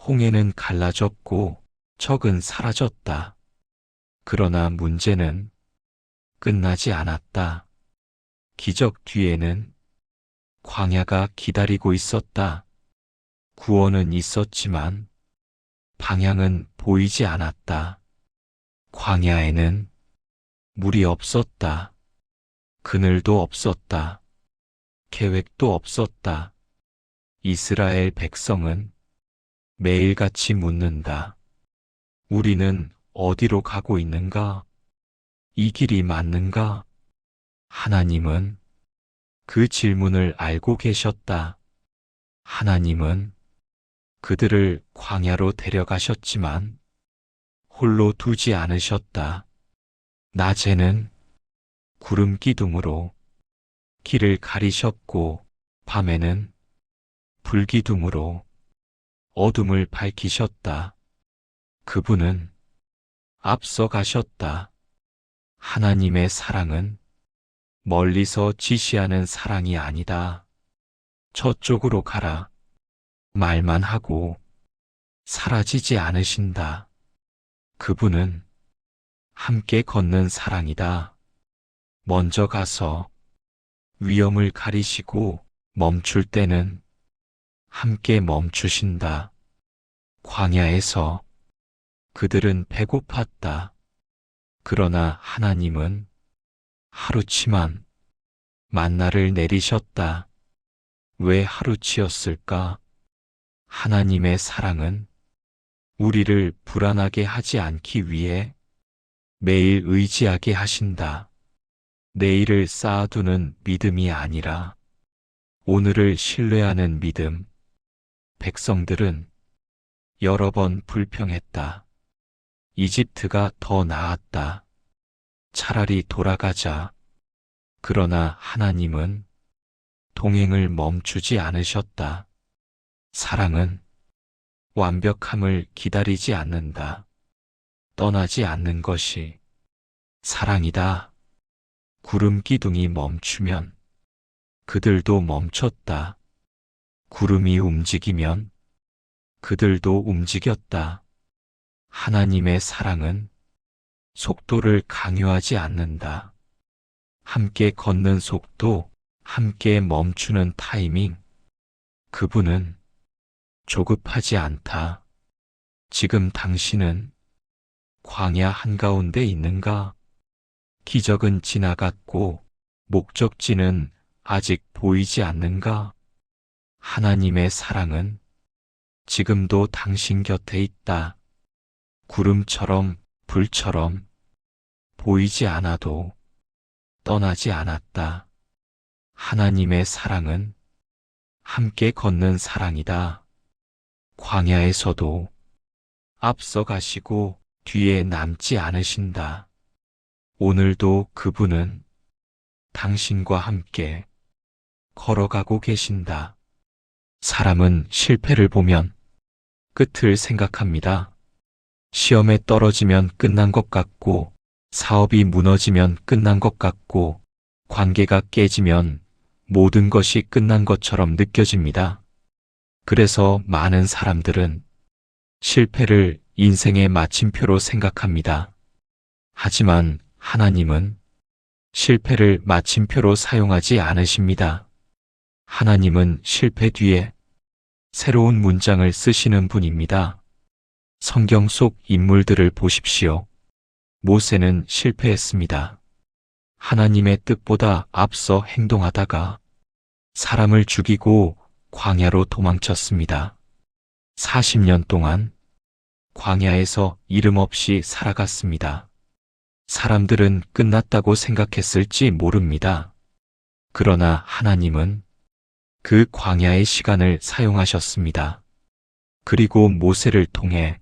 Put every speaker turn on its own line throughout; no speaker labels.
홍해는 갈라졌고 적은 사라졌다. 그러나 문제는 끝나지 않았다. 기적 뒤에는 광야가 기다리고 있었다. 구원은 있었지만 방향은 보이지 않았다. 광야에는 물이 없었다. 그늘도 없었다. 계획도 없었다. 이스라엘 백성은 매일같이 묻는다. 우리는 어디로 가고 있는가? 이 길이 맞는가? 하나님은 그 질문을 알고 계셨다. 하나님은 그들을 광야로 데려가셨지만 홀로 두지 않으셨다. 낮에는 구름 기둥으로 길을 가리셨고 밤에는 불기둥으로 어둠을 밝히셨다. 그분은 앞서 가셨다. 하나님의 사랑은 멀리서 지시하는 사랑이 아니다. 저쪽으로 가라. 말만 하고 사라지지 않으신다. 그분은 함께 걷는 사랑이다. 먼저 가서 위험을 가리시고 멈출 때는 함께 멈추신다. 광야에서 그들은 배고팠다. 그러나 하나님은 하루치만 만나를 내리셨다. 왜 하루치였을까? 하나님의 사랑은 우리를 불안하게 하지 않기 위해 매일 의지하게 하신다. 내일을 쌓아두는 믿음이 아니라 오늘을 신뢰하는 믿음. 백성들은 여러 번 불평했다. 이집트가 더 나았다. 차라리 돌아가자. 그러나 하나님은 동행을 멈추지 않으셨다. 사랑은 완벽함을 기다리지 않는다. 떠나지 않는 것이 사랑이다. 구름 기둥이 멈추면 그들도 멈췄다. 구름이 움직이면 그들도 움직였다. 하나님의 사랑은 속도를 강요하지 않는다. 함께 걷는 속도, 함께 멈추는 타이밍. 그분은 조급하지 않다. 지금 당신은 광야 한가운데 있는가? 기적은 지나갔고 목적지는 아직 보이지 않는가? 하나님의 사랑은 지금도 당신 곁에 있다. 구름처럼 불처럼 보이지 않아도 떠나지 않았다. 하나님의 사랑은 함께 걷는 사랑이다. 광야에서도 앞서 가시고 뒤에 남지 않으신다. 오늘도 그분은 당신과 함께 걸어가고 계신다. 사람은 실패를 보면 끝을 생각합니다. 시험에 떨어지면 끝난 것 같고, 사업이 무너지면 끝난 것 같고, 관계가 깨지면 모든 것이 끝난 것처럼 느껴집니다. 그래서 많은 사람들은 실패를 인생의 마침표로 생각합니다. 하지만 하나님은 실패를 마침표로 사용하지 않으십니다. 하나님은 실패 뒤에 새로운 문장을 쓰시는 분입니다. 성경 속 인물들을 보십시오. 모세는 실패했습니다. 하나님의 뜻보다 앞서 행동하다가 사람을 죽이고 광야로 도망쳤습니다. 40년 동안 광야에서 이름 없이 살아갔습니다. 사람들은 끝났다고 생각했을지 모릅니다. 그러나 하나님은 그 광야의 시간을 사용하셨습니다. 그리고 모세를 통해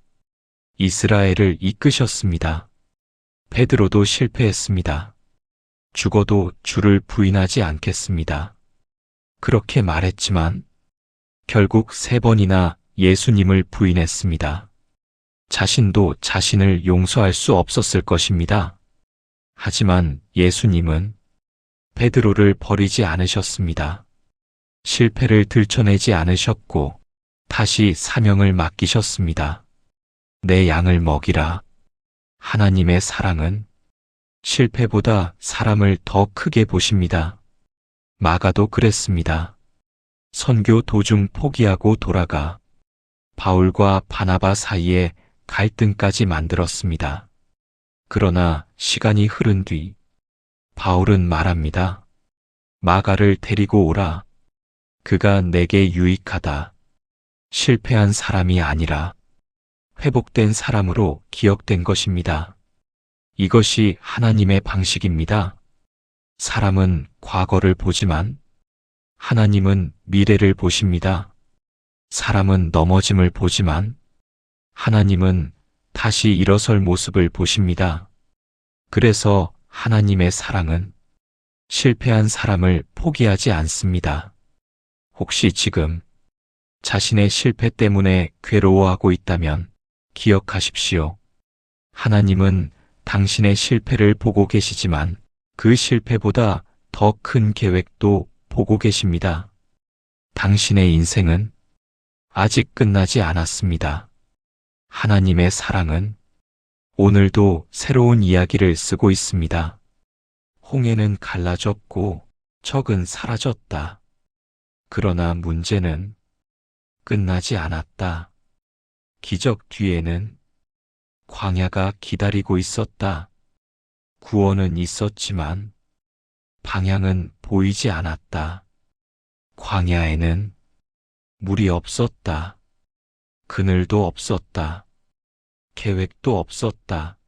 이스라엘을 이끄셨습니다. 베드로도 실패했습니다. 죽어도 주를 부인하지 않겠습니다. 그렇게 말했지만 결국 3번이나 예수님을 부인했습니다. 자신도 자신을 용서할 수 없었을 것입니다. 하지만 예수님은 베드로를 버리지 않으셨습니다. 실패를 들춰내지 않으셨고 다시 사명을 맡기셨습니다. 내 양을 먹이라. 하나님의 사랑은 실패보다 사람을 더 크게 보십니다. 마가도 그랬습니다. 선교 도중 포기하고 돌아가 바울과 바나바 사이에 갈등까지 만들었습니다. 그러나 시간이 흐른 뒤 바울은 말합니다. 마가를 데리고 오라. 그가 내게 유익하다. 실패한 사람이 아니라 회복된 사람으로 기억된 것입니다. 이것이 하나님의 방식입니다. 사람은 과거를 보지만 하나님은 미래를 보십니다. 사람은 넘어짐을 보지만 하나님은 다시 일어설 모습을 보십니다. 그래서 하나님의 사랑은 실패한 사람을 포기하지 않습니다. 혹시 지금 자신의 실패 때문에 괴로워하고 있다면 기억하십시오. 하나님은 당신의 실패를 보고 계시지만 그 실패보다 더 큰 계획도 보고 계십니다. 당신의 인생은 아직 끝나지 않았습니다. 하나님의 사랑은 오늘도 새로운 이야기를 쓰고 있습니다. 홍해는 갈라졌고 적은 사라졌다. 그러나 문제는 끝나지 않았다. 기적 뒤에는 광야가 기다리고 있었다. 구원은 있었지만 방향은 보이지 않았다. 광야에는 물이 없었다. 그늘도 없었다. 계획도 없었다.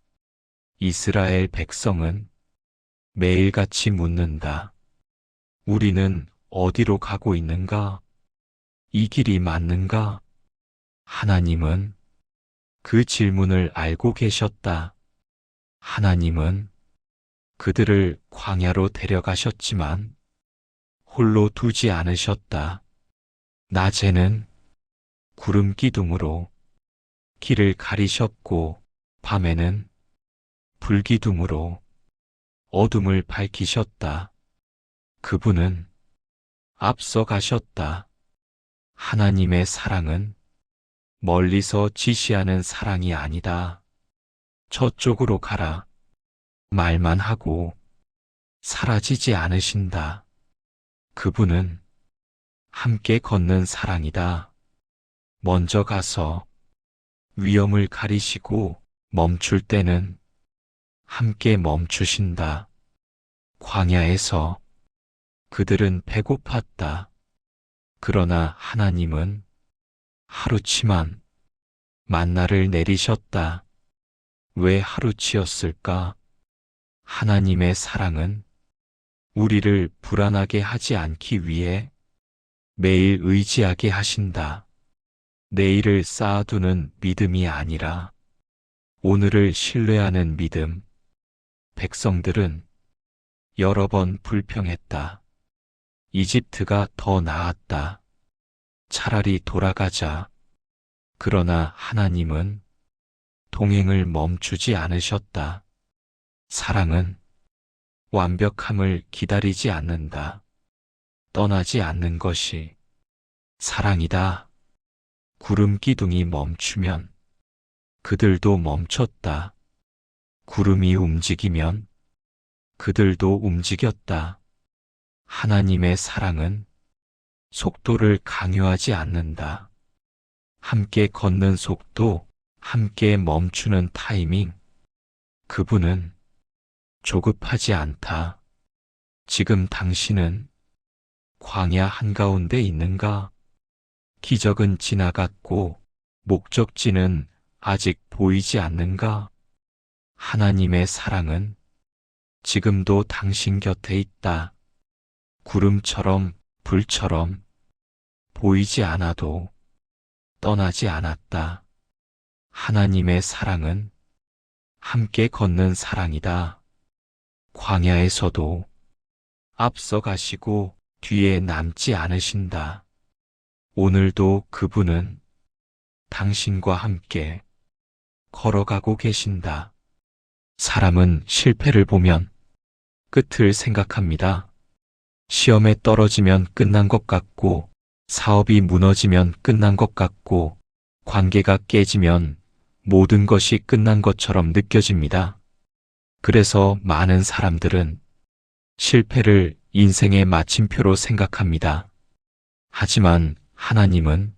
이스라엘 백성은 매일같이 묻는다. 우리는 어디로 가고 있는가? 이 길이 맞는가? 하나님은 그 질문을 알고 계셨다. 하나님은 그들을 광야로 데려가셨지만 홀로 두지 않으셨다. 낮에는 구름 기둥으로 길을 가리셨고 밤에는 불기둥으로 어둠을 밝히셨다. 그분은 앞서 가셨다. 하나님의 사랑은 멀리서 지시하는 사랑이 아니다. 저쪽으로 가라. 말만 하고 사라지지 않으신다. 그분은 함께 걷는 사랑이다. 먼저 가서 위험을 가리시고 멈출 때는 함께 멈추신다. 광야에서 그들은 배고팠다. 그러나 하나님은 하루치만 만나를 내리셨다. 왜 하루치였을까? 하나님의 사랑은 우리를 불안하게 하지 않기 위해 매일 의지하게 하신다. 내일을 쌓아두는 믿음이 아니라 오늘을 신뢰하는 믿음. 백성들은 여러 번 불평했다. 이집트가 더 나았다. 차라리 돌아가자. 그러나 하나님은 동행을 멈추지 않으셨다. 사랑은 완벽함을 기다리지 않는다. 떠나지 않는 것이 사랑이다. 구름 기둥이 멈추면 그들도 멈췄다. 구름이 움직이면 그들도 움직였다. 하나님의 사랑은 속도를 강요하지 않는다. 함께 걷는 속도, 함께 멈추는 타이밍. 그분은 조급하지 않다. 지금 당신은 광야 한가운데 있는가? 기적은 지나갔고 목적지는 아직 보이지 않는가? 하나님의 사랑은 지금도 당신 곁에 있다. 구름처럼 불처럼 보이지 않아도 떠나지 않았다. 하나님의 사랑은 함께 걷는 사랑이다. 광야에서도 앞서 가시고 뒤에 남지 않으신다. 오늘도 그분은 당신과 함께 걸어가고 계신다. 사람은 실패를 보면 끝을 생각합니다. 시험에 떨어지면 끝난 것 같고 사업이 무너지면 끝난 것 같고, 관계가 깨지면 모든 것이 끝난 것처럼 느껴집니다. 그래서 많은 사람들은 실패를 인생의 마침표로 생각합니다. 하지만 하나님은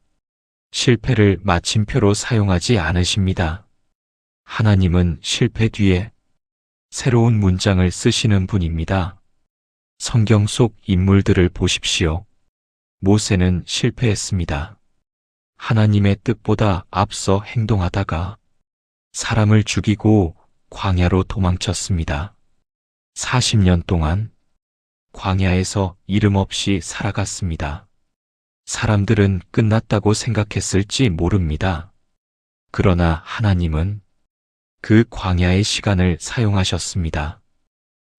실패를 마침표로 사용하지 않으십니다. 하나님은 실패 뒤에 새로운 문장을 쓰시는 분입니다. 성경 속 인물들을 보십시오. 모세는 실패했습니다. 하나님의 뜻보다 앞서 행동하다가 사람을 죽이고 광야로 도망쳤습니다. 40년 동안 광야에서 이름 없이 살아갔습니다. 사람들은 끝났다고 생각했을지 모릅니다. 그러나 하나님은 그 광야의 시간을 사용하셨습니다.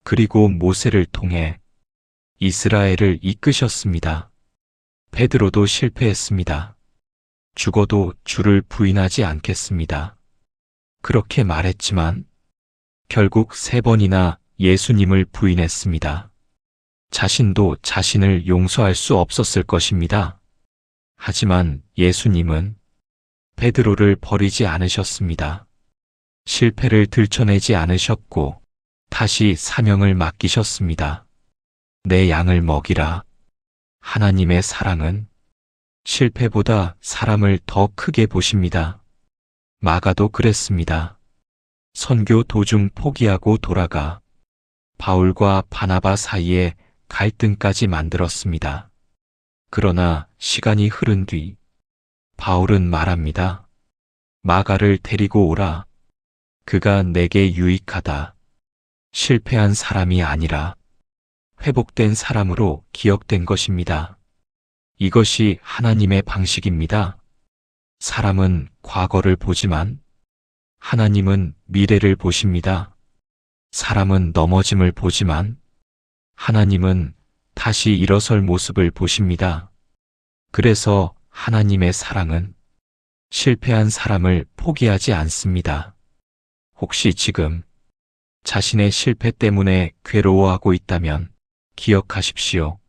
그리고 모세를 통해 이스라엘을 이끄셨습니다. 베드로도 실패했습니다. 죽어도 주를 부인하지 않겠습니다. 그렇게 말했지만 결국 3번이나 예수님을 부인했습니다. 자신도 자신을 용서할 수 없었을 것입니다. 하지만 예수님은 베드로를 버리지 않으셨습니다. 실패를 들춰내지 않으셨고 다시 사명을 맡기셨습니다. 내 양을 먹이라. 하나님의 사랑은 실패보다 사람을 더 크게 보십니다. 마가도 그랬습니다. 선교 도중 포기하고 돌아가 바울과 바나바 사이에 갈등까지 만들었습니다. 그러나 시간이 흐른 뒤 바울은 말합니다. 마가를 데리고 오라. 그가 내게 유익하다. 실패한 사람이 아니라 회복된 사람으로 기억된 것입니다. 이것이 하나님의 방식입니다. 사람은 과거를 보지만 하나님은 미래를 보십니다. 사람은 넘어짐을 보지만 하나님은 다시 일어설 모습을 보십니다. 그래서 하나님의 사랑은 실패한 사람을 포기하지 않습니다. 혹시 지금 자신의 실패 때문에 괴로워하고 있다면 기억하십시오.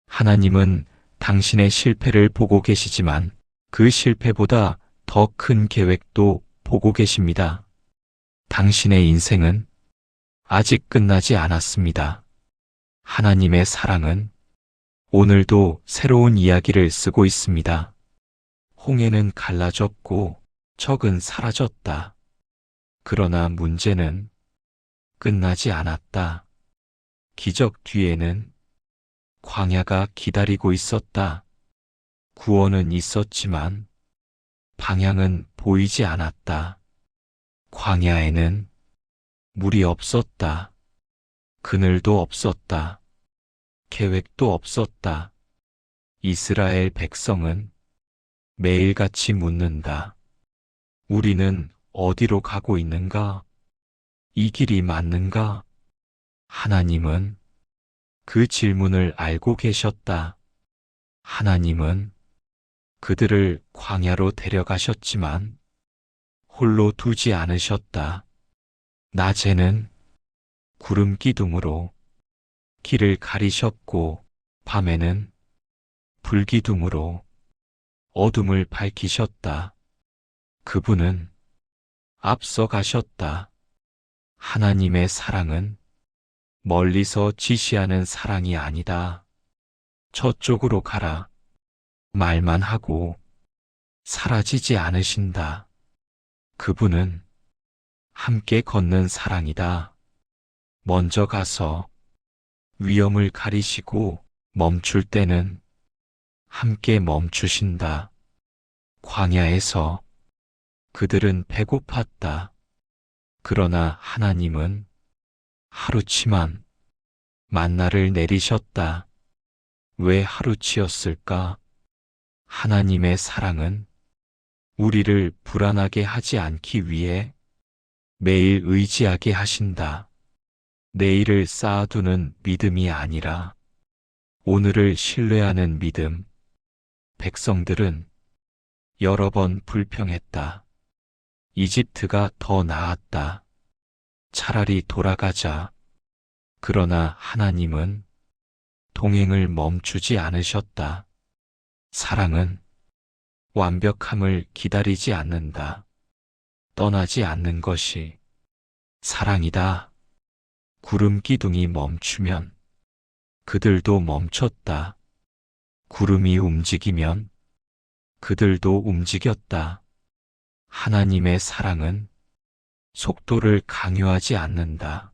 하나님은 당신의 실패를 보고 계시지만 그 실패보다 더 큰 계획도 보고 계십니다. 당신의 인생은 아직 끝나지 않았습니다. 하나님의 사랑은 오늘도 새로운 이야기를 쓰고 있습니다. 홍해는 갈라졌고 적은 사라졌다. 그러나 문제는 끝나지 않았다. 기적 뒤에는 광야가 기다리고 있었다. 구원은 있었지만 방향은 보이지 않았다. 광야에는 물이 없었다. 그늘도 없었다. 계획도 없었다. 이스라엘 백성은 매일같이 묻는다. 우리는 어디로 가고 있는가? 이 길이 맞는가? 하나님은 그 질문을 알고 계셨다. 하나님은 그들을 광야로 데려가셨지만 홀로 두지 않으셨다. 낮에는 구름 기둥으로 길을 가리셨고 밤에는 불기둥으로 어둠을 밝히셨다. 그분은 앞서 가셨다. 하나님의 사랑은 멀리서 지시하는 사랑이 아니다. 저쪽으로 가라. 말만 하고 사라지지 않으신다. 그분은 함께 걷는 사랑이다. 먼저 가서 위험을 가리시고 멈출 때는 함께 멈추신다. 광야에서 그들은 배고팠다. 그러나 하나님은 하루치만 만나를 내리셨다. 왜 하루치였을까? 하나님의 사랑은 우리를 불안하게 하지 않기 위해 매일 의지하게 하신다. 내일을 쌓아두는 믿음이 아니라 오늘을 신뢰하는 믿음. 백성들은 여러 번 불평했다. 이집트가 더 나았다. 차라리 돌아가자. 그러나 하나님은 동행을 멈추지 않으셨다. 사랑은 완벽함을 기다리지 않는다. 떠나지 않는 것이 사랑이다. 구름 기둥이 멈추면 그들도 멈췄다. 구름이 움직이면 그들도 움직였다. 하나님의 사랑은 속도를 강요하지 않는다.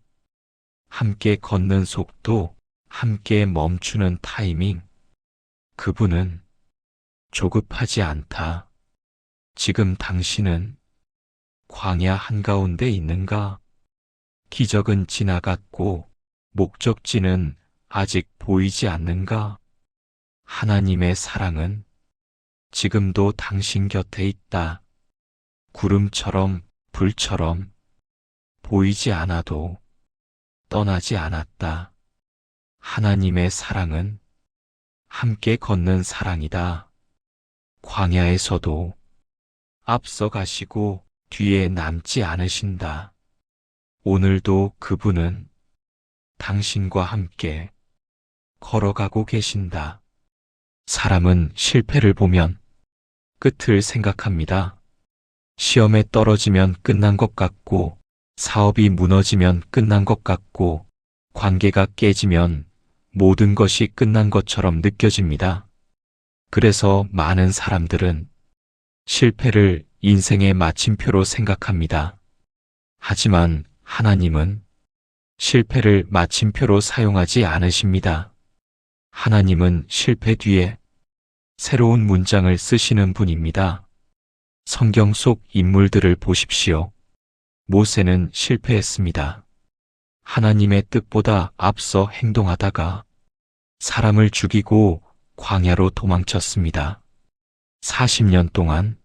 함께 걷는 속도, 함께 멈추는 타이밍. 그분은 조급하지 않다. 지금 당신은 광야 한가운데 있는가? 기적은 지나갔고 목적지는 아직 보이지 않는가? 하나님의 사랑은 지금도 당신 곁에 있다. 구름처럼, 불처럼 보이지 않아도 떠나지 않았다. 하나님의 사랑은 함께 걷는 사랑이다. 광야에서도 앞서 가시고 뒤에 남지 않으신다. 오늘도 그분은 당신과 함께 걸어가고 계신다. 사람은 실패를 보면 끝을 생각합니다. 시험에 떨어지면 끝난 것 같고, 사업이 무너지면 끝난 것 같고, 관계가 깨지면 모든 것이 끝난 것처럼 느껴집니다. 그래서 많은 사람들은 실패를 인생의 마침표로 생각합니다. 하지만 하나님은 실패를 마침표로 사용하지 않으십니다. 하나님은 실패 뒤에 새로운 문장을 쓰시는 분입니다. 성경 속 인물들을 보십시오. 모세는 실패했습니다. 하나님의 뜻보다 앞서 행동하다가 사람을 죽이고 광야로 도망쳤습니다. 40년 동안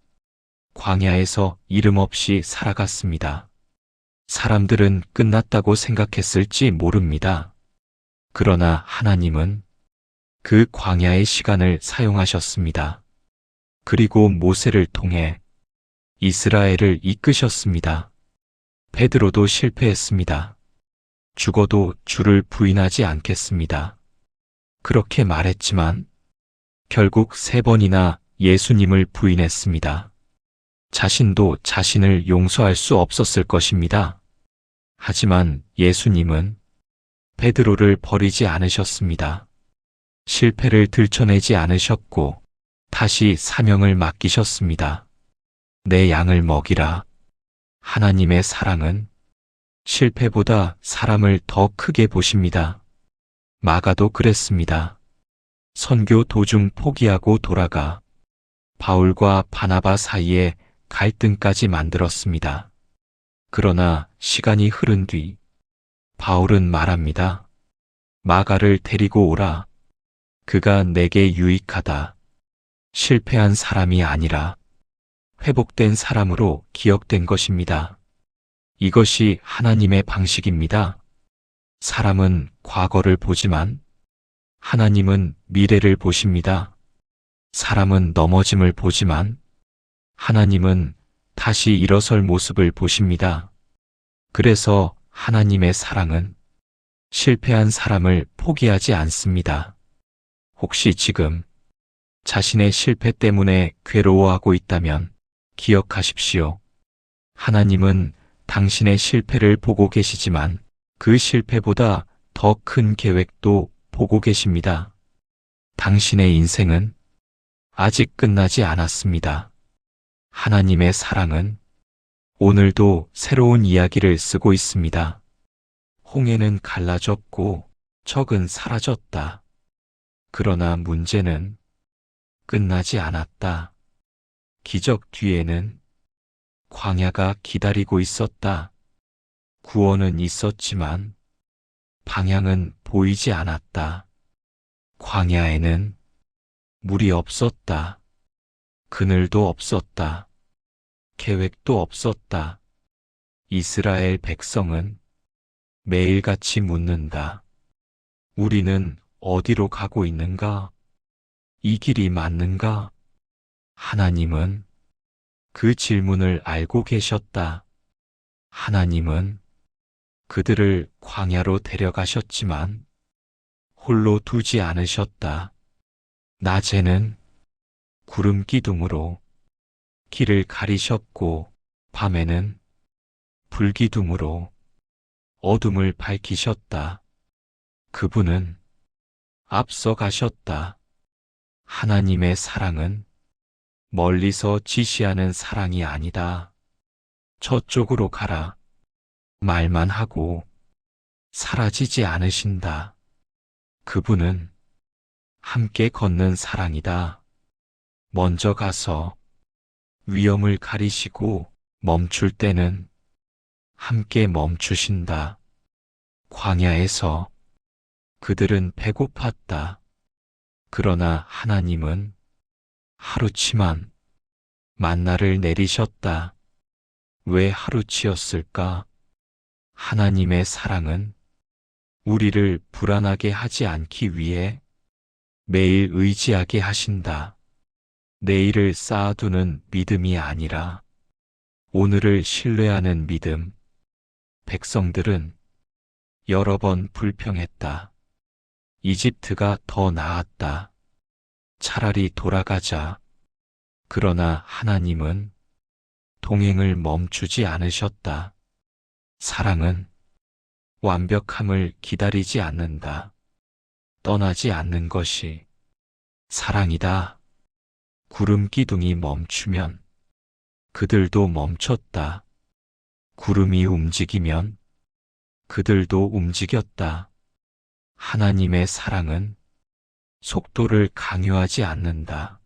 광야에서 이름 없이 살아갔습니다. 사람들은 끝났다고 생각했을지 모릅니다. 그러나 하나님은 그 광야의 시간을 사용하셨습니다. 그리고 모세를 통해 이스라엘을 이끄셨습니다. 베드로도 실패했습니다. 죽어도 주를 부인하지 않겠습니다. 그렇게 말했지만 결국 3번이나 예수님을 부인했습니다. 자신도 자신을 용서할 수 없었을 것입니다. 하지만 예수님은 베드로를 버리지 않으셨습니다. 실패를 들춰내지 않으셨고 다시 사명을 맡기셨습니다. 내 양을 먹이라. 하나님의 사랑은 실패보다 사람을 더 크게 보십니다. 마가도 그랬습니다. 선교 도중 포기하고 돌아가 바울과 바나바 사이에 갈등까지 만들었습니다. 그러나 시간이 흐른 뒤 바울은 말합니다. 마가를 데리고 오라. 그가 내게 유익하다. 실패한 사람이 아니라 회복된 사람으로 기억된 것입니다. 이것이 하나님의 방식입니다. 사람은 과거를 보지만 하나님은 미래를 보십니다. 사람은 넘어짐을 보지만 하나님은 다시 일어설 모습을 보십니다. 그래서 하나님의 사랑은 실패한 사람을 포기하지 않습니다. 혹시 지금 자신의 실패 때문에 괴로워하고 있다면 기억하십시오. 하나님은 당신의 실패를 보고 계시지만 그 실패보다 더 큰 계획도 보고 계십니다. 당신의 인생은 아직 끝나지 않았습니다. 하나님의 사랑은 오늘도 새로운 이야기를 쓰고 있습니다. 홍해는 갈라졌고 적은 사라졌다. 그러나 문제는 끝나지 않았다. 기적 뒤에는 광야가 기다리고 있었다. 구원은 있었지만 방향은 보이지 않았다. 광야에는 물이 없었다. 그늘도 없었다. 계획도 없었다. 이스라엘 백성은 매일같이 묻는다. 우리는 어디로 가고 있는가? 이 길이 맞는가? 하나님은 그 질문을 알고 계셨다. 하나님은 그들을 광야로 데려가셨지만 홀로 두지 않으셨다. 낮에는 구름 기둥으로 길을 가리셨고 밤에는 불기둥으로 어둠을 밝히셨다. 그분은 앞서 가셨다. 하나님의 사랑은 멀리서 지시하는 사랑이 아니다. 저쪽으로 가라. 말만 하고 사라지지 않으신다. 그분은 함께 걷는 사랑이다. 먼저 가서 위험을 가리시고 멈출 때는 함께 멈추신다. 광야에서 그들은 배고팠다. 그러나 하나님은 하루치만 만나를 내리셨다. 왜 하루치였을까? 하나님의 사랑은 우리를 불안하게 하지 않기 위해 매일 의지하게 하신다. 내일을 쌓아두는 믿음이 아니라 오늘을 신뢰하는 믿음. 백성들은 여러 번 불평했다. 이집트가 더 나았다. 차라리 돌아가자. 그러나 하나님은 동행을 멈추지 않으셨다. 사랑은 완벽함을 기다리지 않는다. 떠나지 않는 것이 사랑이다. 구름 기둥이 멈추면 그들도 멈췄다. 구름이 움직이면 그들도 움직였다. 하나님의 사랑은 속도를 강요하지 않는다.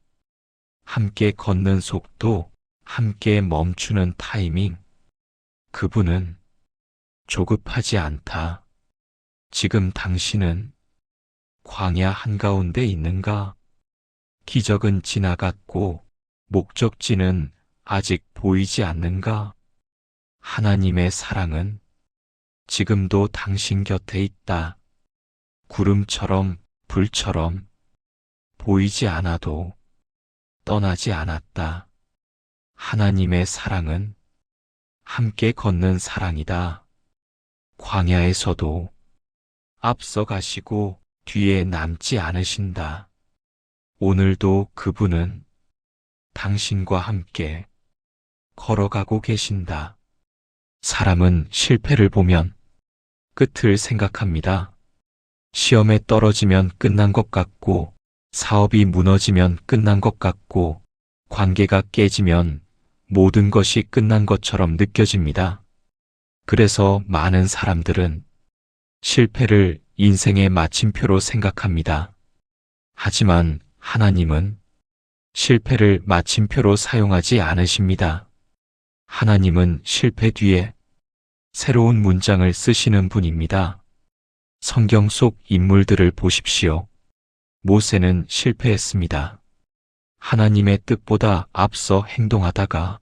함께 걷는 속도, 함께 멈추는 타이밍. 그분은 조급하지 않다. 지금 당신은 광야 한가운데 있는가? 기적은 지나갔고 목적지는 아직 보이지 않는가? 하나님의 사랑은 지금도 당신 곁에 있다. 구름처럼 불처럼 보이지 않아도 떠나지 않았다. 하나님의 사랑은 함께 걷는 사랑이다. 광야에서도 앞서 가시고 뒤에 남지 않으신다. 오늘도 그분은 당신과 함께 걸어가고 계신다. 사람은 실패를 보면 끝을 생각합니다. 시험에 떨어지면 끝난 것 같고, 사업이 무너지면 끝난 것 같고, 관계가 깨지면 모든 것이 끝난 것처럼 느껴집니다. 그래서 많은 사람들은 실패를 인생의 마침표로 생각합니다. 하지만 하나님은 실패를 마침표로 사용하지 않으십니다. 하나님은 실패 뒤에 새로운 문장을 쓰시는 분입니다. 성경 속 인물들을 보십시오. 모세는 실패했습니다. 하나님의 뜻보다 앞서 행동하다가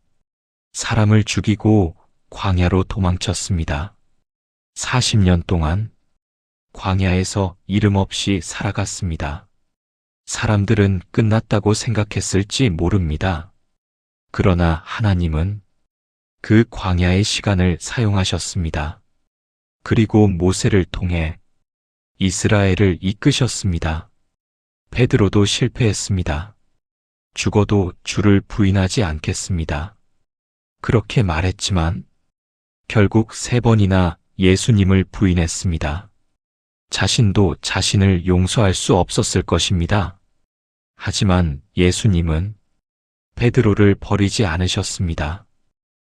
사람을 죽이고 광야로 도망쳤습니다. 40년 동안 광야에서 이름 없이 살아갔습니다. 사람들은 끝났다고 생각했을지 모릅니다. 그러나 하나님은 그 광야의 시간을 사용하셨습니다. 그리고 모세를 통해 이스라엘을 이끄셨습니다. 베드로도 실패했습니다. 죽어도 주를 부인하지 않겠습니다. 그렇게 말했지만 결국 3번이나 예수님을 부인했습니다. 자신도 자신을 용서할 수 없었을 것입니다. 하지만 예수님은 베드로를 버리지 않으셨습니다.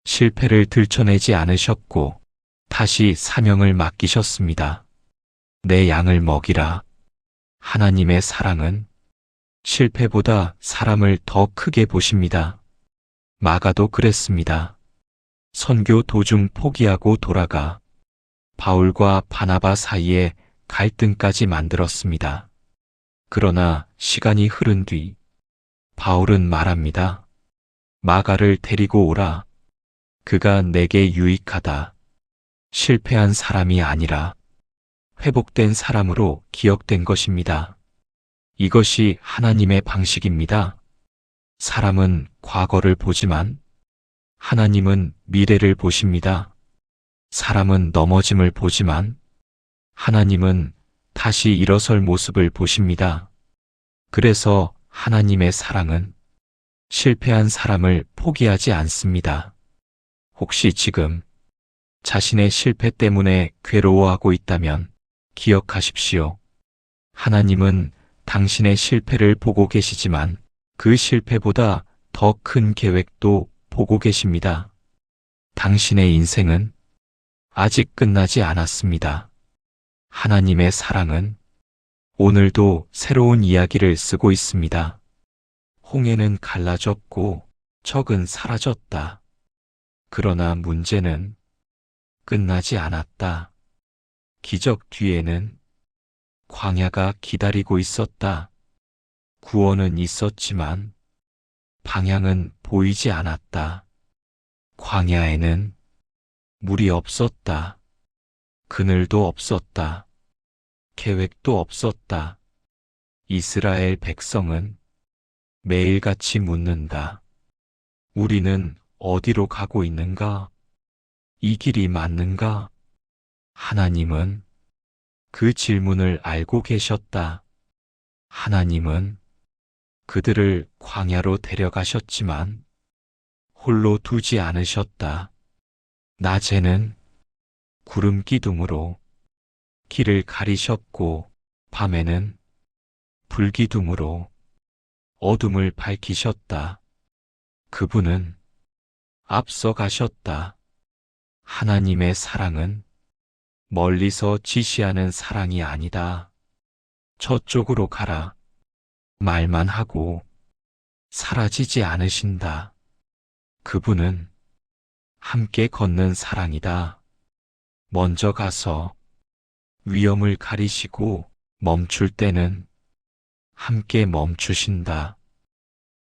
실패를 들춰내지 않으셨고 다시 사명을 맡기셨습니다. 내 양을 먹이라. 하나님의 사랑은 실패보다 사람을 더 크게 보십니다. 마가도 그랬습니다. 선교 도중 포기하고 돌아가 바울과 바나바 사이에 갈등까지 만들었습니다. 그러나 시간이 흐른 뒤 바울은 말합니다. 마가를 데리고 오라. 그가 내게 유익하다. 실패한 사람이 아니라 회복된 사람으로 기억된 것입니다. 이것이 하나님의 방식입니다. 사람은 과거를 보지만 하나님은 미래를 보십니다. 사람은 넘어짐을 보지만 하나님은 다시 일어설 모습을 보십니다. 그래서 하나님의 사랑은 실패한 사람을 포기하지 않습니다. 혹시 지금 자신의 실패 때문에 괴로워하고 있다면 기억하십시오. 하나님은 당신의 실패를 보고 계시지만 그 실패보다 더 큰 계획도 보고 계십니다. 당신의 인생은 아직 끝나지 않았습니다. 하나님의 사랑은 오늘도 새로운 이야기를 쓰고 있습니다. 홍해는 갈라졌고 적은 사라졌다. 그러나 문제는 끝나지 않았다. 기적 뒤에는 광야가 기다리고 있었다. 구원은 있었지만 방향은 보이지 않았다. 광야에는 물이 없었다. 그늘도 없었다. 계획도 없었다. 이스라엘 백성은 매일같이 묻는다. 우리는 어디로 가고 있는가? 이 길이 맞는가? 하나님은 그 질문을 알고 계셨다. 하나님은 그들을 광야로 데려가셨지만 홀로 두지 않으셨다. 낮에는 구름 기둥으로 길을 가리셨고 밤에는 불기둥으로 어둠을 밝히셨다. 그분은 앞서 가셨다. 하나님의 사랑은 멀리서 지시하는 사랑이 아니다. 저쪽으로 가라. 말만 하고 사라지지 않으신다. 그분은 함께 걷는 사랑이다. 먼저 가서 위험을 가리시고 멈출 때는 함께 멈추신다.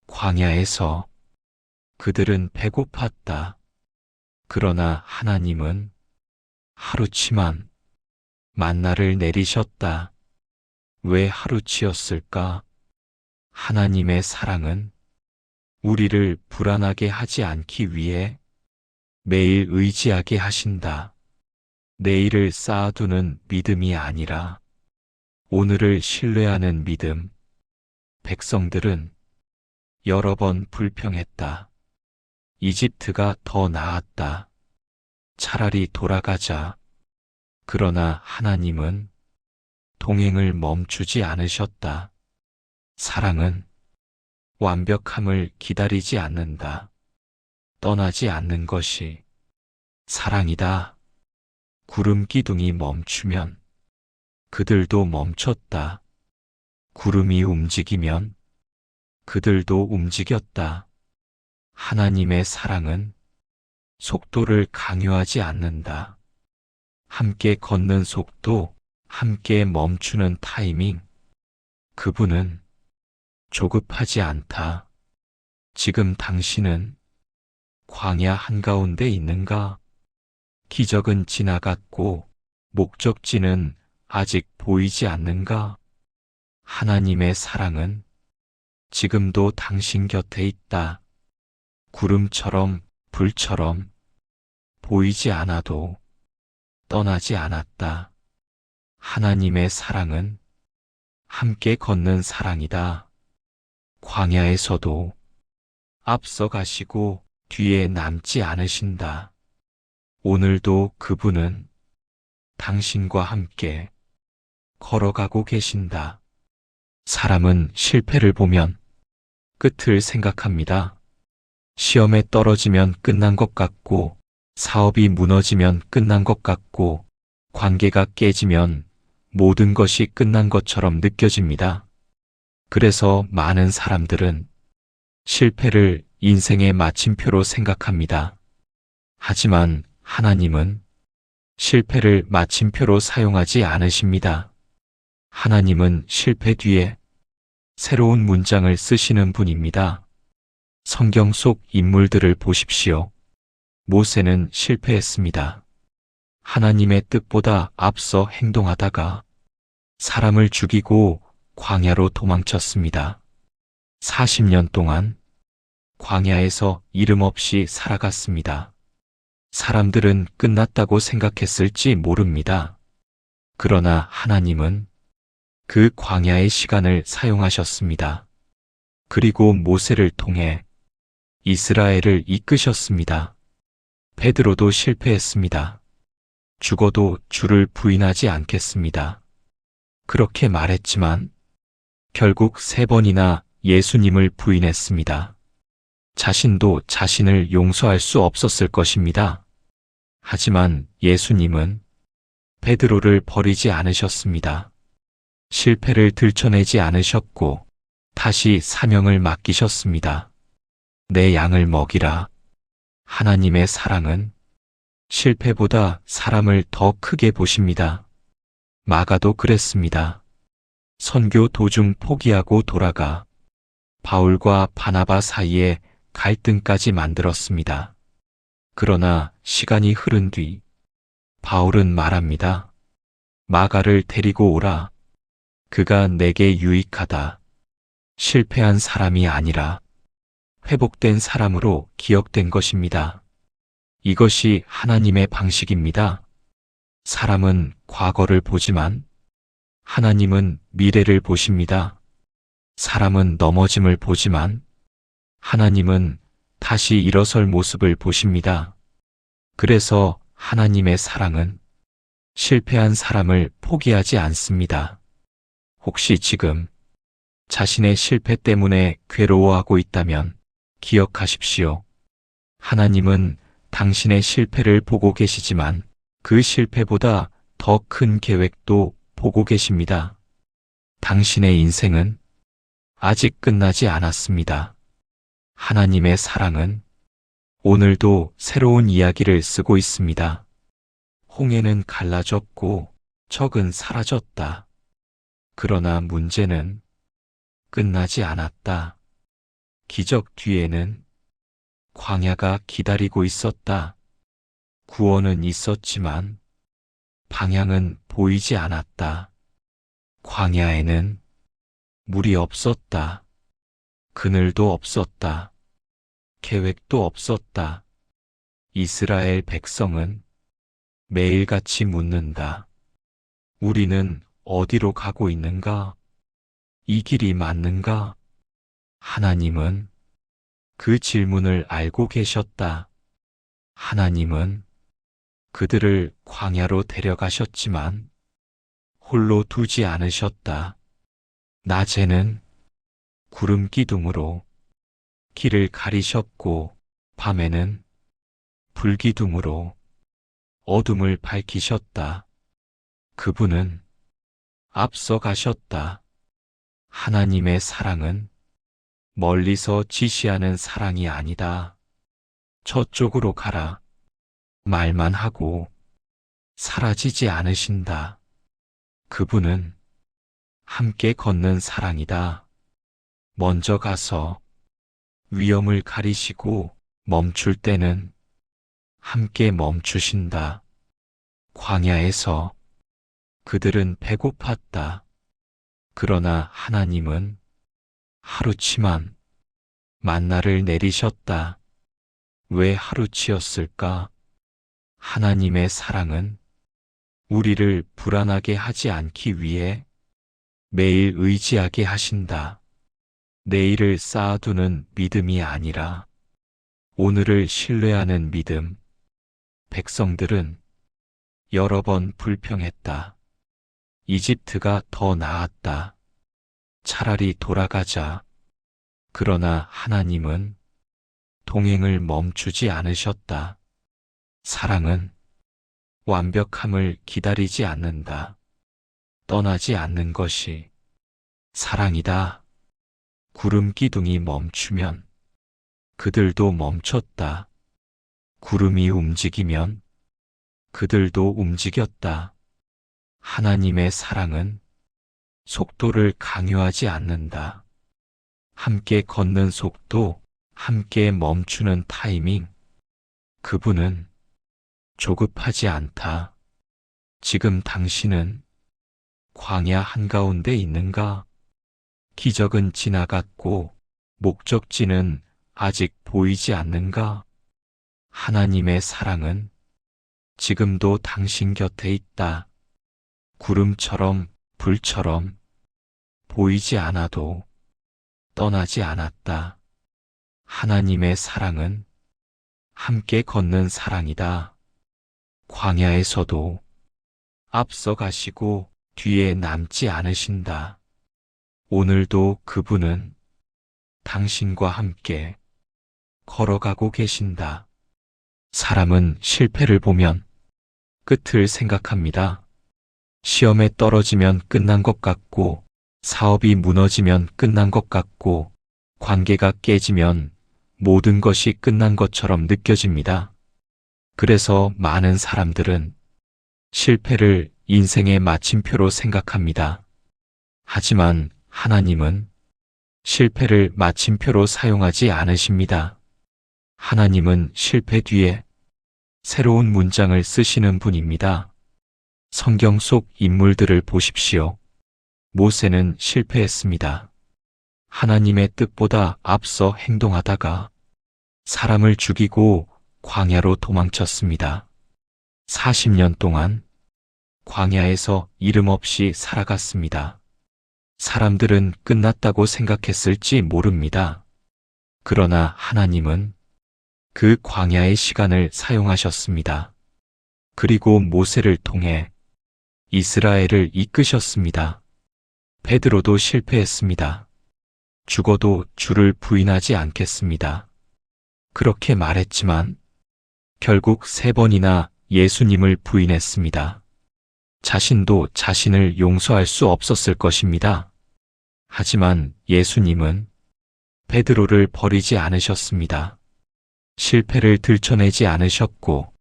광야에서 그들은 배고팠다. 그러나 하나님은 하루치만 만나를 내리셨다. 왜 하루치였을까? 하나님의 사랑은 우리를 불안하게 하지 않기 위해 매일 의지하게 하신다. 내일을 쌓아두는 믿음이 아니라 오늘을 신뢰하는 믿음. 백성들은 여러 번 불평했다. 이집트가 더 나았다. 차라리 돌아가자. 그러나 하나님은 동행을 멈추지 않으셨다. 사랑은 완벽함을 기다리지 않는다. 떠나지 않는 것이 사랑이다. 구름 기둥이 멈추면 그들도 멈췄다. 구름이 움직이면 그들도 움직였다. 하나님의 사랑은 속도를 강요하지 않는다. 함께 걷는 속도, 함께 멈추는 타이밍. 그분은 조급하지 않다. 지금 당신은 광야 한가운데 있는가? 기적은 지나갔고 목적지는 아직 보이지 않는가? 하나님의 사랑은 지금도 당신 곁에 있다. 구름처럼 불처럼 보이지 않아도 떠나지 않았다. 하나님의 사랑은 함께 걷는 사랑이다. 광야에서도 앞서 가시고 뒤에 남지 않으신다. 오늘도 그분은 당신과 함께 걸어가고 계신다. 사람은 실패를 보면 끝을 생각합니다. 시험에 떨어지면 끝난 것 같고, 사업이 무너지면 끝난 것 같고, 관계가 깨지면 모든 것이 끝난 것처럼 느껴집니다. 그래서 많은 사람들은 실패를 인생의 마침표로 생각합니다. 하지만 하나님은 실패를 마침표로 사용하지 않으십니다. 하나님은 실패 뒤에 새로운 문장을 쓰시는 분입니다. 성경 속 인물들을 보십시오. 모세는 실패했습니다. 하나님의 뜻보다 앞서 행동하다가 사람을 죽이고 광야로 도망쳤습니다. 40년 동안 광야에서 이름 없이 살아갔습니다. 사람들은 끝났다고 생각했을지 모릅니다. 그러나 하나님은 그 광야의 시간을 사용하셨습니다. 그리고 모세를 통해 이스라엘을 이끄셨습니다. 베드로도 실패했습니다. 죽어도 주를 부인하지 않겠습니다. 그렇게 말했지만 결국 3번이나 예수님을 부인했습니다. 자신도 자신을 용서할 수 없었을 것입니다. 하지만 예수님은 베드로를 버리지 않으셨습니다. 실패를 들춰내지 않으셨고 다시 사명을 맡기셨습니다. 내 양을 먹이라. 하나님의 사랑은 실패보다 사람을 더 크게 보십니다. 마가도 그랬습니다. 선교 도중 포기하고 돌아가 바울과 바나바 사이에 갈등까지 만들었습니다. 그러나 시간이 흐른 뒤 바울은 말합니다. 마가를 데리고 오라. 그가 내게 유익하다. 실패한 사람이 아니라 회복된 사람으로 기억된 것입니다. 이것이 하나님의 방식입니다. 사람은 과거를 보지만 하나님은 미래를 보십니다. 사람은 넘어짐을 보지만 하나님은 다시 일어설 모습을 보십니다. 그래서 하나님의 사랑은 실패한 사람을 포기하지 않습니다. 혹시 지금 자신의 실패 때문에 괴로워하고 있다면 기억하십시오. 하나님은 당신의 실패를 보고 계시지만 그 실패보다 더 큰 계획도 보고 계십니다. 당신의 인생은 아직 끝나지 않았습니다. 하나님의 사랑은 오늘도 새로운 이야기를 쓰고 있습니다. 홍해는 갈라졌고 적은 사라졌다. 그러나 문제는 끝나지 않았다. 기적 뒤에는 광야가 기다리고 있었다. 구원은 있었지만 방향은 보이지 않았다. 광야에는 물이 없었다. 그늘도 없었다. 계획도 없었다. 이스라엘 백성은 매일같이 묻는다. 우리는 어디로 가고 있는가? 이 길이 맞는가? 하나님은 그 질문을 알고 계셨다. 하나님은 그들을 광야로 데려가셨지만 홀로 두지 않으셨다. 낮에는 구름 기둥으로 길을 가리셨고 밤에는 불기둥으로 어둠을 밝히셨다. 그분은 앞서 가셨다. 하나님의 사랑은 멀리서 지시하는 사랑이 아니다. 저쪽으로 가라. 말만 하고 사라지지 않으신다. 그분은 함께 걷는 사랑이다. 먼저 가서 위험을 가리시고 멈출 때는 함께 멈추신다. 광야에서 그들은 배고팠다. 그러나 하나님은 하루치만 만나를 내리셨다. 왜 하루치였을까? 하나님의 사랑은 우리를 불안하게 하지 않기 위해 매일 의지하게 하신다. 내일을 쌓아두는 믿음이 아니라 오늘을 신뢰하는 믿음. 백성들은 여러 번 불평했다. 이집트가 더 나았다. 차라리 돌아가자. 그러나 하나님은 동행을 멈추지 않으셨다. 사랑은 완벽함을 기다리지 않는다. 떠나지 않는 것이 사랑이다. 구름 기둥이 멈추면 그들도 멈췄다. 구름이 움직이면 그들도 움직였다. 하나님의 사랑은 속도를 강요하지 않는다. 함께 걷는 속도, 함께 멈추는 타이밍. 그분은 조급하지 않다. 지금 당신은 광야 한가운데 있는가? 기적은 지나갔고 목적지는 아직 보이지 않는가? 하나님의 사랑은 지금도 당신 곁에 있다. 구름처럼 불처럼 보이지 않아도 떠나지 않았다. 하나님의 사랑은 함께 걷는 사랑이다. 광야에서도 앞서 가시고 뒤에 남지 않으신다. 오늘도 그분은 당신과 함께 걸어가고 계신다. 사람은 실패를 보면 끝을 생각합니다. 시험에 떨어지면 끝난 것 같고, 사업이 무너지면 끝난 것 같고, 관계가 깨지면 모든 것이 끝난 것처럼 느껴집니다. 그래서 많은 사람들은 실패를 인생의 마침표로 생각합니다. 하지만 하나님은 실패를 마침표로 사용하지 않으십니다. 하나님은 실패 뒤에 새로운 문장을 쓰시는 분입니다. 성경 속 인물들을 보십시오. 모세는 실패했습니다. 하나님의 뜻보다 앞서 행동하다가 사람을 죽이고 광야로 도망쳤습니다. 40년 동안 광야에서 이름 없이 살아갔습니다. 사람들은 끝났다고 생각했을지 모릅니다. 그러나 하나님은 그 광야의 시간을 사용하셨습니다. 그리고 모세를 통해 이스라엘을 이끄셨습니다. 베드로도 실패했습니다. 죽어도 주를 부인하지 않겠습니다. 그렇게 말했지만 결국 3번이나 예수님을 부인했습니다. 자신도 자신을 용서할 수 없었을 것입니다. 하지만 예수님은 베드로를 버리지 않으셨습니다. 실패를 들춰내지 않으셨고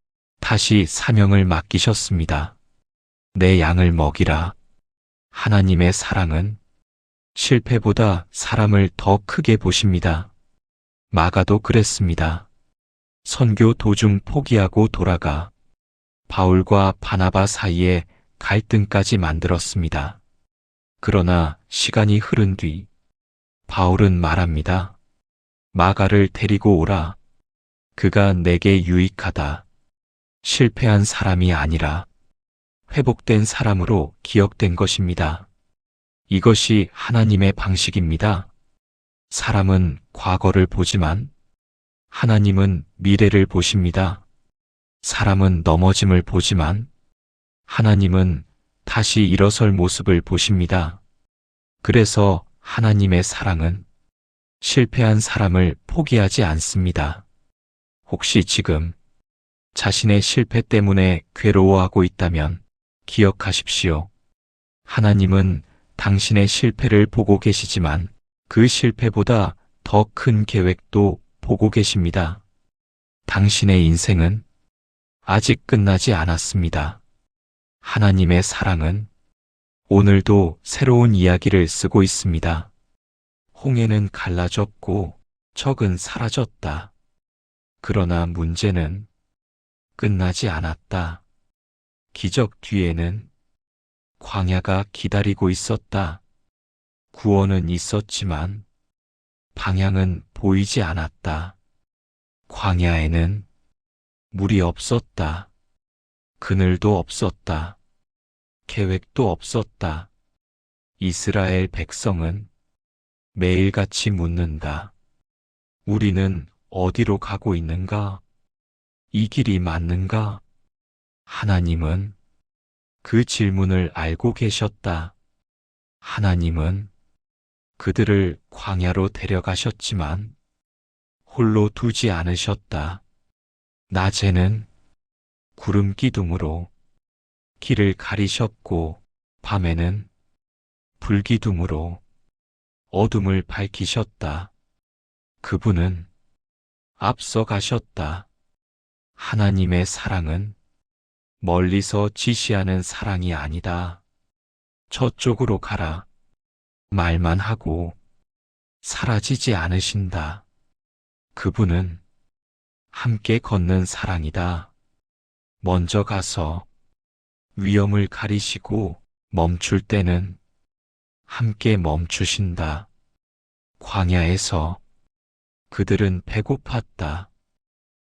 다시 사명을 맡기셨습니다. 내 양을 먹이라. 하나님의 사랑은 실패보다 사람을 더 크게 보십니다. 마가도 그랬습니다. 선교 도중 포기하고 돌아가 바울과 바나바 사이에 갈등까지 만들었습니다. 그러나 시간이 흐른 뒤 바울은 말합니다. 마가를 데리고 오라. 그가 내게 유익하다. 실패한 사람이 아니라 회복된 사람으로 기억된 것입니다. 이것이 하나님의 방식입니다. 사람은 과거를 보지만 하나님은 미래를 보십니다. 사람은 넘어짐을 보지만 하나님은 다시 일어설 모습을 보십니다. 그래서 하나님의 사랑은 실패한 사람을 포기하지 않습니다. 혹시 지금 자신의 실패 때문에 괴로워하고 있다면 기억하십시오. 하나님은 당신의 실패를 보고 계시지만 그 실패보다 더 큰 계획도 보고 계십니다. 당신의 인생은 아직 끝나지 않았습니다. 하나님의 사랑은 오늘도 새로운 이야기를 쓰고 있습니다. 홍해는 갈라졌고 적은 사라졌다. 그러나 문제는 끝나지 않았다. 기적 뒤에는 광야가 기다리고 있었다. 구원은 있었지만 방향은 보이지 않았다. 광야에는 물이 없었다. 그늘도 없었다. 계획도 없었다. 이스라엘 백성은 매일같이 묻는다. 우리는 어디로 가고 있는가? 이 길이 맞는가? 하나님은 그 질문을 알고 계셨다. 하나님은 그들을 광야로 데려가셨지만 홀로 두지 않으셨다. 낮에는 구름 기둥으로 길을 가리셨고 밤에는 불기둥으로 어둠을 밝히셨다. 그분은 앞서 가셨다. 하나님의 사랑은 멀리서 지시하는 사랑이 아니다. 저쪽으로 가라. 말만 하고 사라지지 않으신다. 그분은 함께 걷는 사랑이다. 먼저 가서 위험을 가리시고 멈출 때는 함께 멈추신다. 광야에서 그들은 배고팠다.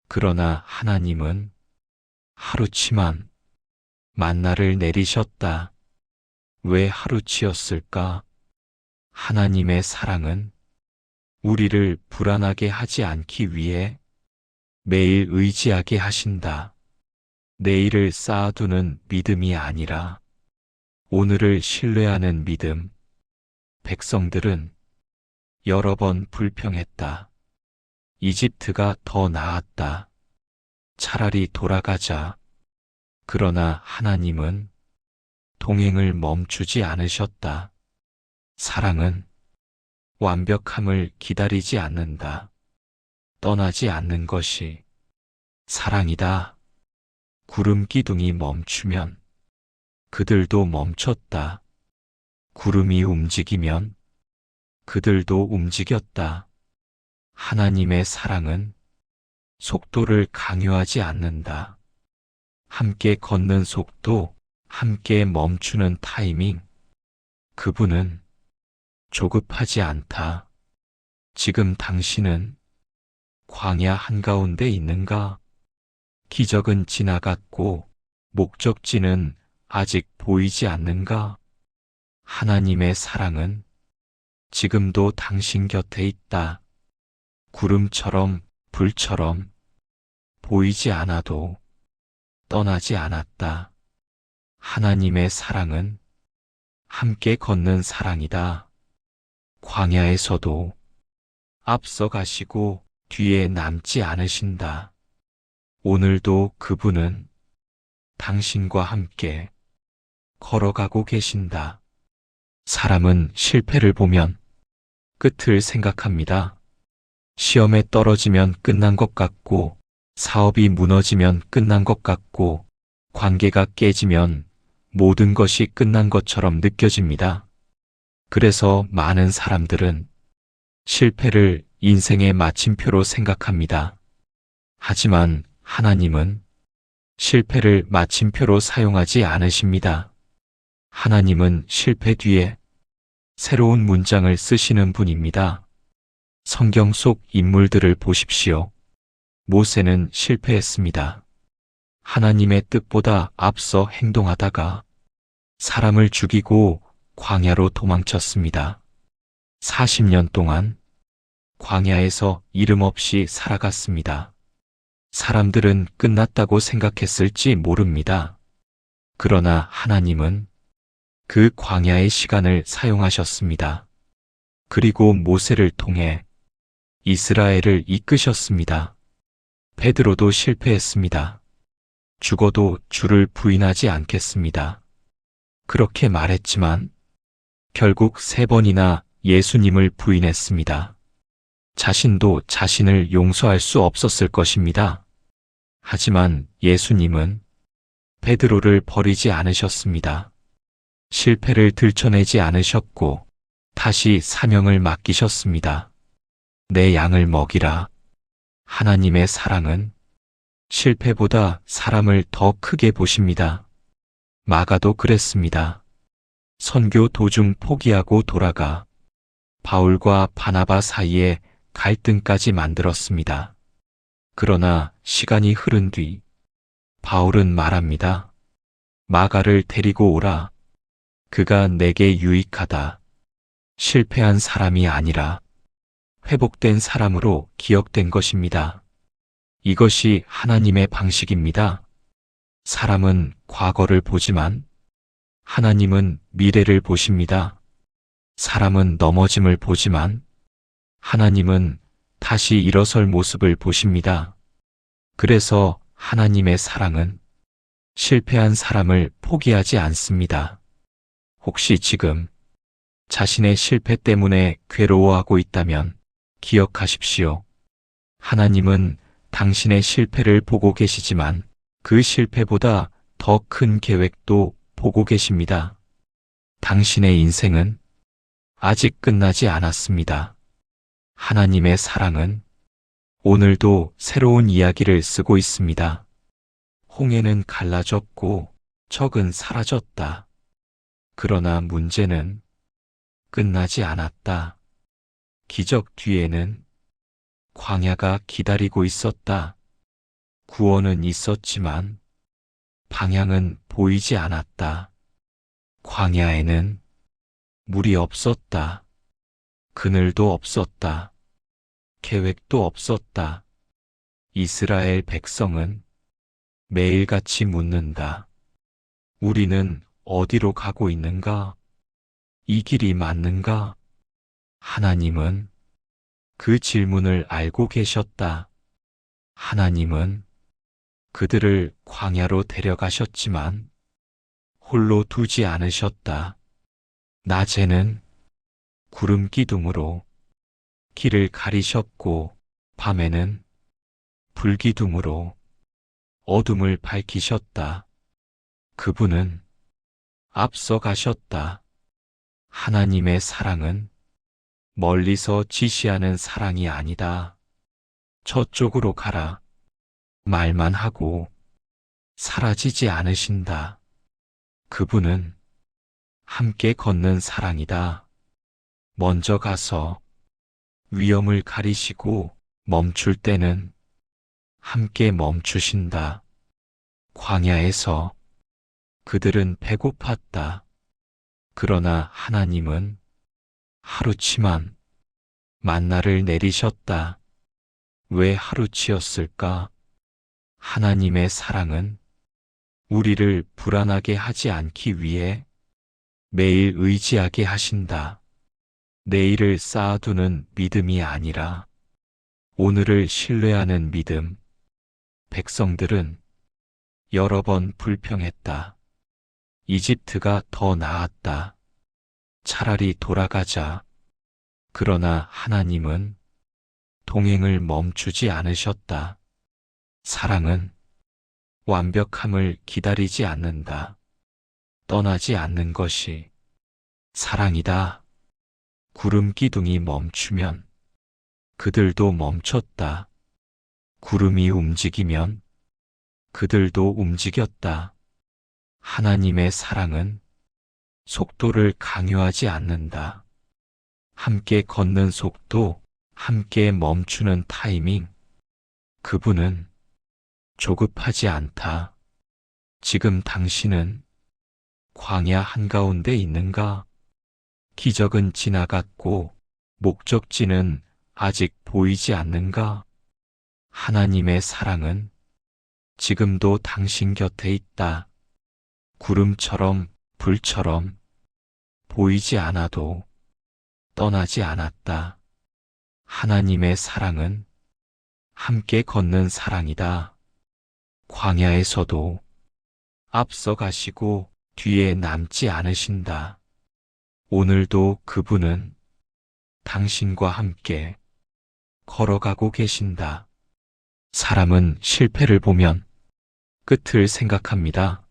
그러나 하나님은 하루치만 만나를 내리셨다. 왜 하루치였을까? 하나님의 사랑은 우리를 불안하게 하지 않기 위해 매일 의지하게 하신다. 내일을 쌓아두는 믿음이 아니라 오늘을 신뢰하는 믿음. 백성들은 여러 번 불평했다. 이집트가 더 나았다. 차라리 돌아가자. 그러나 하나님은 동행을 멈추지 않으셨다. 사랑은 완벽함을 기다리지 않는다. 떠나지 않는 것이 사랑이다. 구름 기둥이 멈추면 그들도 멈췄다. 구름이 움직이면 그들도 움직였다. 하나님의 사랑은 속도를 강요하지 않는다. 함께 걷는 속도, 함께 멈추는 타이밍. 그분은 조급하지 않다. 지금 당신은 광야 한가운데 있는가? 기적은 지나갔고 목적지는 아직 보이지 않는가? 하나님의 사랑은 지금도 당신 곁에 있다. 구름처럼, 불처럼 보이지 않아도 떠나지 않았다. 하나님의 사랑은 함께 걷는 사랑이다. 광야에서도 앞서 가시고 뒤에 남지 않으신다. 오늘도 그분은 당신과 함께 걸어가고 계신다. 사람은 실패를 보면 끝을 생각합니다. 시험에 떨어지면 끝난 것 같고, 사업이 무너지면 끝난 것 같고, 관계가 깨지면 모든 것이 끝난 것처럼 느껴집니다. 그래서 많은 사람들은 실패를 인생의 마침표로 생각합니다. 하지만 하나님은 실패를 마침표로 사용하지 않으십니다. 하나님은 실패 뒤에 새로운 문장을 쓰시는 분입니다. 성경 속 인물들을 보십시오. 모세는 실패했습니다. 하나님의 뜻보다 앞서 행동하다가 사람을 죽이고 광야로 도망쳤습니다. 40년 동안 광야에서 이름 없이 살아갔습니다. 사람들은 끝났다고 생각했을지 모릅니다. 그러나 하나님은 그 광야의 시간을 사용하셨습니다. 그리고 모세를 통해 이스라엘을 이끄셨습니다. 베드로도 실패했습니다. 죽어도 주를 부인하지 않겠습니다. 그렇게 말했지만 결국 3번이나 예수님을 부인했습니다. 자신도 자신을 용서할 수 없었을 것입니다. 하지만 예수님은 베드로를 버리지 않으셨습니다. 실패를 들춰내지 않으셨고 다시 사명을 맡기셨습니다. 내 양을 먹이라. 하나님의 사랑은 실패보다 사람을 더 크게 보십니다. 마가도 그랬습니다. 선교 도중 포기하고 돌아가 바울과 바나바 사이에 갈등까지 만들었습니다. 그러나 시간이 흐른 뒤 바울은 말합니다. 마가를 데리고 오라. 그가 내게 유익하다. 실패한 사람이 아니라 회복된 사람으로 기억된 것입니다. 이것이 하나님의 방식입니다. 사람은 과거를 보지만 하나님은 미래를 보십니다. 사람은 넘어짐을 보지만 하나님은 다시 일어설 모습을 보십니다. 그래서 하나님의 사랑은 실패한 사람을 포기하지 않습니다. 혹시 지금 자신의 실패 때문에 괴로워하고 있다면 기억하십시오. 하나님은 당신의 실패를 보고 계시지만 그 실패보다 더 큰 계획도 보고 계십니다. 당신의 인생은 아직 끝나지 않았습니다. 하나님의 사랑은 오늘도 새로운 이야기를 쓰고 있습니다. 홍해는 갈라졌고 적은 사라졌다. 그러나 문제는 끝나지 않았다. 기적 뒤에는 광야가 기다리고 있었다. 구원은 있었지만 방향은 보이지 않았다. 광야에는 물이 없었다. 그늘도 없었다. 계획도 없었다. 이스라엘 백성은 매일같이 묻는다. 우리는 어디로 가고 있는가? 이 길이 맞는가? 하나님은 그 질문을 알고 계셨다. 하나님은 그들을 광야로 데려가셨지만 홀로 두지 않으셨다. 낮에는 구름 기둥으로 길을 가리셨고 밤에는 불기둥으로 어둠을 밝히셨다. 그분은 앞서 가셨다. 하나님의 사랑은 멀리서 지시하는 사랑이 아니다. 저쪽으로 가라. 말만 하고 사라지지 않으신다. 그분은 함께 걷는 사랑이다. 먼저 가서 위험을 가리시고 멈출 때는 함께 멈추신다. 광야에서 그들은 배고팠다. 그러나 하나님은 하루치만 만나를 내리셨다. 왜 하루치였을까? 하나님의 사랑은 우리를 불안하게 하지 않기 위해 매일 의지하게 하신다. 내일을 쌓아두는 믿음이 아니라 오늘을 신뢰하는 믿음. 백성들은 여러 번 불평했다. 이집트가 더 나았다. 차라리 돌아가자. 그러나 하나님은 동행을 멈추지 않으셨다. 사랑은 완벽함을 기다리지 않는다. 떠나지 않는 것이 사랑이다. 구름 기둥이 멈추면 그들도 멈췄다. 구름이 움직이면 그들도 움직였다. 하나님의 사랑은 속도를 강요하지 않는다. 함께 걷는 속도, 함께 멈추는 타이밍. 그분은 조급하지 않다. 지금 당신은 광야 한가운데 있는가? 기적은 지나갔고 목적지는 아직 보이지 않는가? 하나님의 사랑은 지금도 당신 곁에 있다. 구름처럼 불처럼 보이지 않아도 떠나지 않았다. 하나님의 사랑은 함께 걷는 사랑이다. 광야에서도 앞서 가시고 뒤에 남지 않으신다. 오늘도 그분은 당신과 함께 걸어가고 계신다. 사람은 실패를 보면 끝을 생각합니다.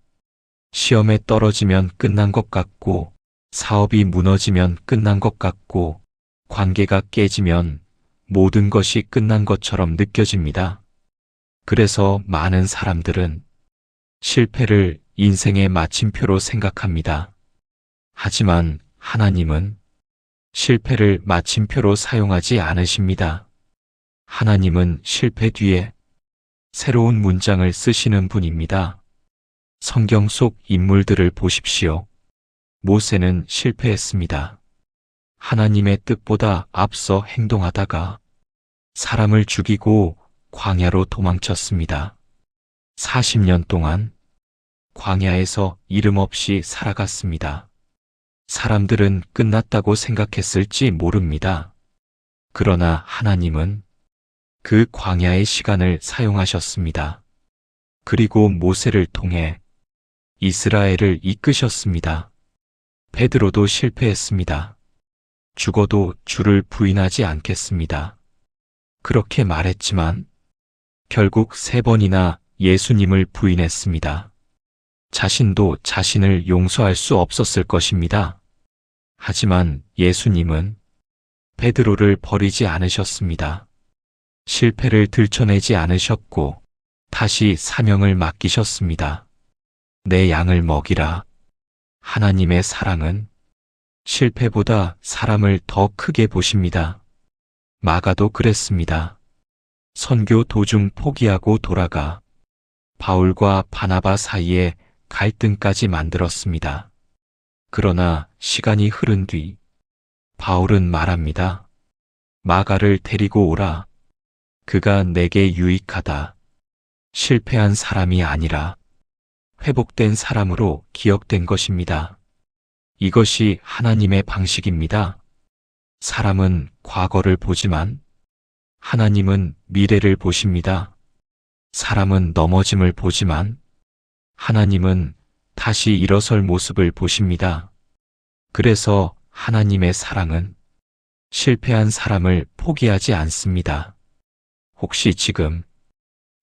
시험에 떨어지면 끝난 것 같고, 사업이 무너지면 끝난 것 같고, 관계가 깨지면 모든 것이 끝난 것처럼 느껴집니다. 그래서 많은 사람들은 실패를 인생의 마침표로 생각합니다. 하지만 하나님은 실패를 마침표로 사용하지 않으십니다. 하나님은 실패 뒤에 새로운 문장을 쓰시는 분입니다. 성경 속 인물들을 보십시오. 모세는 실패했습니다. 하나님의 뜻보다 앞서 행동하다가 사람을 죽이고 광야로 도망쳤습니다. 40년 동안 광야에서 이름 없이 살아갔습니다. 사람들은 끝났다고 생각했을지 모릅니다. 그러나 하나님은 그 광야의 시간을 사용하셨습니다. 그리고 모세를 통해 이스라엘을 이끄셨습니다. 베드로도 실패했습니다. 죽어도 주를 부인하지 않겠습니다. 그렇게 말했지만 결국 3번이나 예수님을 부인했습니다. 자신도 자신을 용서할 수 없었을 것입니다. 하지만 예수님은 베드로를 버리지 않으셨습니다. 실패를 들춰내지 않으셨고 다시 사명을 맡기셨습니다. 내 양을 먹이라. 하나님의 사랑은 실패보다 사람을 더 크게 보십니다. 마가도 그랬습니다. 선교 도중 포기하고 돌아가 바울과 바나바 사이에 갈등까지 만들었습니다. 그러나 시간이 흐른 뒤 바울은 말합니다. 마가를 데리고 오라. 그가 내게 유익하다. 실패한 사람이 아니라 회복된 사람으로 기억된 것입니다. 이것이 하나님의 방식입니다. 사람은 과거를 보지만 하나님은 미래를 보십니다. 사람은 넘어짐을 보지만 하나님은 다시 일어설 모습을 보십니다. 그래서 하나님의 사랑은 실패한 사람을 포기하지 않습니다. 혹시 지금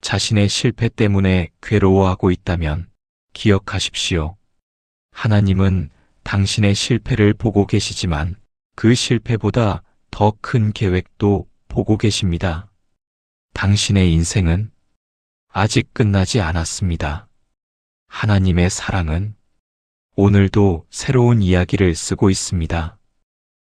자신의 실패 때문에 괴로워하고 있다면 기억하십시오. 하나님은 당신의 실패를 보고 계시지만 그 실패보다 더 큰 계획도 보고 계십니다. 당신의 인생은 아직 끝나지 않았습니다. 하나님의 사랑은 오늘도 새로운 이야기를 쓰고 있습니다.